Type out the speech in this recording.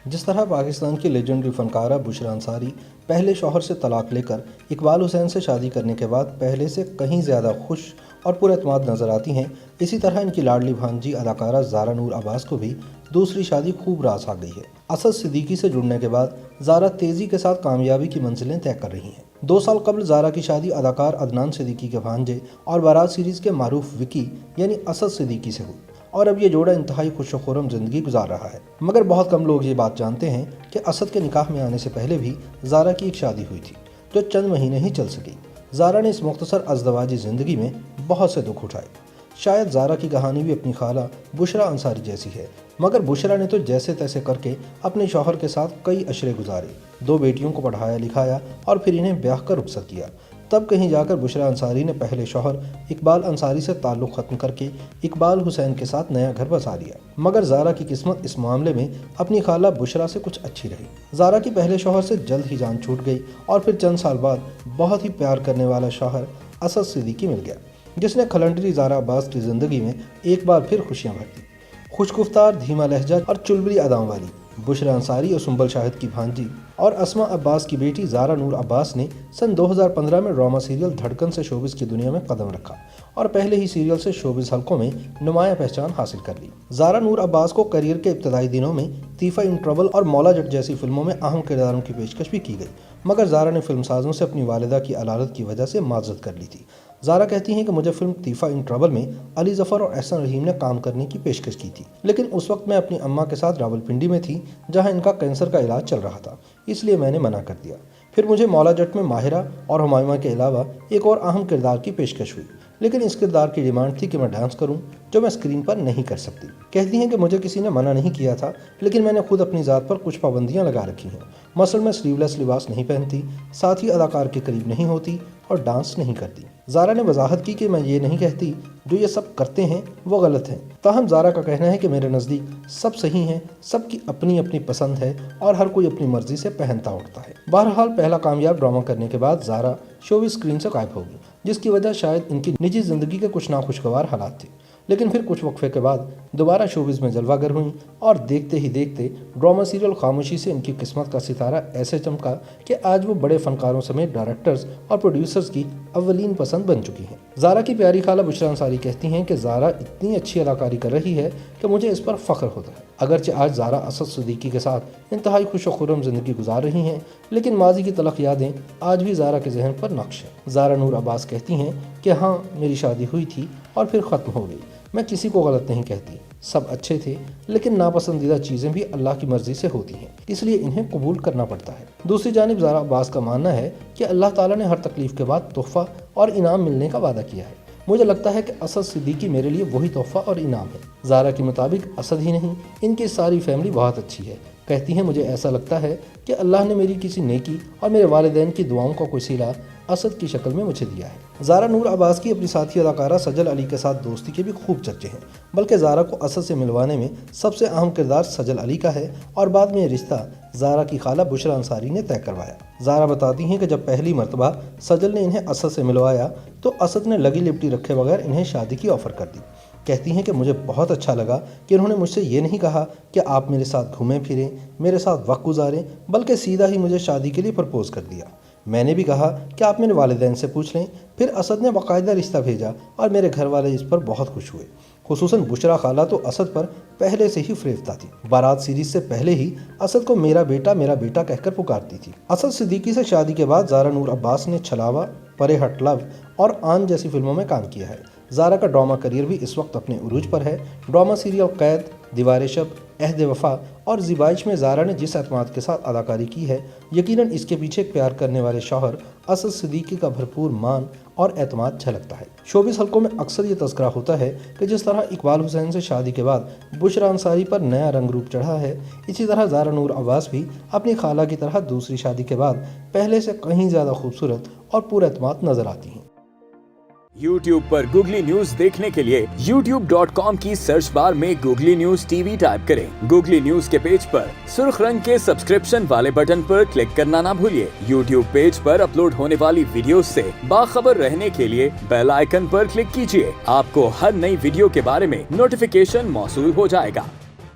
जिस तरह पाकिस्तान की लेजेंडरी फनकारा बुशरा अंसारी पहले शौहर से तलाक लेकर इकबाल हुसैन से शादी करने के बाद पहले से कहीं ज़्यादा खुश और पुरएतमाद नजर आती हैं, इसी तरह इनकी लाडली भांजी अदाकारा ज़ारा नूर अब्बास को भी दूसरी शादी खूब रास आ गई है। असद सिद्दीकी से जुड़ने के बाद ज़ारा तेज़ी के साथ कामयाबी की मंजिलें तय कर रही हैं। 2 साल कबल ज़ारा की शादी अदाकार अदनान सिद्दीकी के भांजे और बारात सीरीज़ के मारूफ विकी यानी असद सिद्दीकी से हुई और अब ये जोड़ा इंतहाई खुशखुरम ज़िंदगी गुजार रहा है। मगर बहुत कम लोग ये बात जानते हैं कि असद के निकाह में आने से पहले भी ज़ारा की एक शादी हुई थी जो चंद महीने ही चल सकी। ज़ारा ने इस मुख्तसर अज़दवाजी ज़िंदगी में बहुत से दुख उठाए। शायद ज़ारा की कहानी भी अपनी खाला बुशरा अंसारी जैसी है, मगर बुशरा ने तो जैसे तैसे करके अपने शौहर के साथ कई अशरे गुजारे, 2 बेटियों को पढ़ाया लिखाया और फिर इन्हें ब्याह कर रुखसत किया। तब कहीं जाकर बुशरा अंसारी ने पहले शौहर इकबाल अंसारी से ताल्लुक़ ख़त्म करके इकबाल हुसैन के साथ नया घर बसा लिया। मगर ज़ारा की किस्मत इस मामले में अपनी खाला बुशरा से कुछ अच्छी रही। ज़ारा की पहले शौहर से जल्द ही जान छूट गई और फिर चंद साल बाद बहुत ही प्यार करने वाला शौहर असद सिद्दीकी मिल गया, जिसने खलंडरी ज़ारा अब्बास की ज़िंदगी में एक बार फिर खुशियाँ भर दी। खुशगुफ्तार, धीमा लहजा और चुलबुली अदाओं वाली बुशरा अंसारी और सुंबल शाहिद की भांजी और अस्मा अब्बास की बेटी ज़ारा नूर अब्बास ने सन 2015 में ड्रामा सीरियल धड़कन से शोबिज़ की दुनिया में कदम रखा और पहले ही सीरियल से शोबिज़ हलकों में नुमाया पहचान हासिल कर ली। ज़ारा नूर अब्बास को करियर के इब्तदाई दिनों में तीफ़ा इन ट्रबल और मौला जट जैसी फिल्मों में अहम किरदारों की पेशकश भी की गई, मगर ज़ारा ने फिल्मसाजों से अपनी वालिदा की अलालत की वजह से माजरत कर ली थी। ज़ारा कहती हैं कि मुझे फिल्म तीफ़ा इन ट्रबल में अली ज़फ़र और एहसन रहीम ने काम करने की पेशकश की थी, लेकिन उस वक्त मैं अपनी अम्मा के साथ रावलपिंडी में थी जहां इनका कैंसर का इलाज चल रहा था, इसलिए मैंने मना कर दिया। फिर मुझे मौला जट में माहिरा और हुमायूमा के अलावा एक और अहम किरदार की पेशकश हुई, लेकिन इस किरदार की डिमांड थी कि मैं डांस करूं जो मैं स्क्रीन पर नहीं कर सकती। कहती हैं कि मुझे किसी ने मना नहीं किया था, लेकिन मैंने खुद अपनी ज़ात पर कुछ पाबंदियां लगा रखी हैं। मसलन मैं स्लीवलेस लिबास नहीं पहनती, साथ ही अदाकार के करीब नहीं होती और डांस नहीं करती। ज़ारा ने वजाहत की कि मैं ये नहीं कहती जो ये सब करते हैं वो गलत है। ताहम ज़ारा का कहना है कि मेरे नज़दीक सब सही हैं, सबकी अपनी अपनी पसंद है और हर कोई अपनी मर्जी से पहनता उठता है। बहरहाल पहला कामयाब ड्रामा करने के बाद ज़ारा शोबिज़ स्क्रीन से गायब हो गई, जिसकी वजह शायद इनकी निजी ज़िंदगी के कुछ नाखुशगवार हालात थे। लेकिन फिर कुछ वक्फे के बाद दोबारा शोबिज़ में जलवागर हुई और देखते ही देखते ड्रामा सीरियल खामोशी से इनकी किस्मत का सितारा ऐसे चमका कि आज वो बड़े फनकारों समेत डायरेक्टर्स और प्रोड्यूसर्स की अव्वलीन पसंद बन चुकी हैं। ज़ारा की प्यारी खाला बुशरा अंसारी कहती हैं कि ज़ारा इतनी अच्छी अदाकारी कर रही है कि मुझे इस पर फ़ख्र होता है। अगरचे आज ज़ारा असद सिद्दीकी के साथ इंतहाई खुशखुरम ज़िंदगी गुजार रही हैं, लेकिन माजी की तलख यादें आज भी ज़ारा के जहन पर नक्श है। ज़ारा नूर अब्बास कहती हैं कि हाँ, मेरी शादी हुई थी और फिर ख़त्म हो गई। मैं किसी को गलत नहीं कहती, सब अच्छे थे, लेकिन नापसंदीदा चीज़ें भी अल्लाह की मर्ज़ी से होती हैं, इसलिए इन्हें कबूल करना पड़ता है। दूसरी जानिब ज़ारा अब्बास का मानना है कि अल्लाह ताला ने हर तकलीफ़ के बाद तोहफ़ा और इनाम मिलने का वादा किया है। मुझे लगता है कि असद सिद्दीकी मेरे लिए वही तोहफ़ा और इनाम है। ज़ारा के मुताबिक असद ही नहीं, इनकी सारी फैमिली बहुत अच्छी है। कहती हैं मुझे ऐसा लगता है कि अल्लाह ने मेरी किसी नेकी और मेरे वालिदैन की दुआओं का कोई सिला असद की शक्ल में मुझे दिया है। ज़ारा नूर अब्बास की अपनी साथी अदाकारा सजल अली के साथ दोस्ती के भी खूब चर्चे हैं, बल्कि ज़ारा को असद से मिलवाने में सबसे अहम किरदार सजल अली का है और बाद में ये रिश्ता ज़ारा की खाला बुशरा अंसारी ने तय करवाया। ज़ारा बताती हैं कि जब पहली मरतबा सजल ने इन्हें असद से मिलवाया तो असद ने लगी लिपटी रखे बगैर इन्हें शादी की ऑफ़र कर दी। कहती हैं कि मुझे बहुत अच्छा लगा कि उन्होंने मुझसे ये नहीं कहा कि आप मेरे साथ घूमें फिरें, मेरे साथ वक्त गुजारें, बल्कि सीधा ही मुझे शादी के लिए प्रपोज़ कर दिया। मैंने भी कहा कि आप मेरे वालिदैन से पूछ लें। फिर असद ने बाकायदा रिश्ता भेजा और मेरे घर वाले इस पर बहुत खुश हुए। खुसूसन बुशरा खाला तो असद पर पहले से ही फरेफ्ता थी। बारात सीरीज से पहले ही असद को मेरा बेटा कहकर पुकारती थी। असद सिद्दीकी से शादी के बाद ज़ारा नूर अब्बास ने छलावा, परे हट लव और आन जैसी फिल्मों में काम किया है। ज़ारा का ड्रामा करियर भी इस वक्त अपने उरूज पर है। ड्रामा सीरियल कैद, दीवार शब, अहद वफा और ज़िबाइश में ज़ारा ने जिस एतमाद के साथ अदाकारी की है, यकीनन इसके पीछे प्यार करने वाले शौहर असद सिद्दीकी का भरपूर मान और एतमाद झलकता है। शोबिज़ हलकों में अक्सर ये तज़किरा होता है कि जिस तरह इकबाल हुसैन से शादी के बाद बुशरा अंसारी पर नया रंग रूप चढ़ा है, इसी तरह ज़ारा नूर अब्बास भी अपनी खाला की तरह दूसरी शादी के बाद पहले से कहीं ज़्यादा खूबसूरत और पुरएतमाद नजर आती हैं। YouTube पर गूगली न्यूज देखने के लिए youtube.com की सर्च बार में गूगली न्यूज टीवी टाइप करें। गूगली न्यूज के पेज पर सुर्ख रंग के सब्सक्रिप्शन वाले बटन पर क्लिक करना ना भूलिए। YouTube पेज पर अपलोड होने वाली वीडियोस से बाखबर रहने के लिए बेल आइकन पर क्लिक कीजिए। आपको हर नई वीडियो के बारे में नोटिफिकेशन मौसूल हो जाएगा।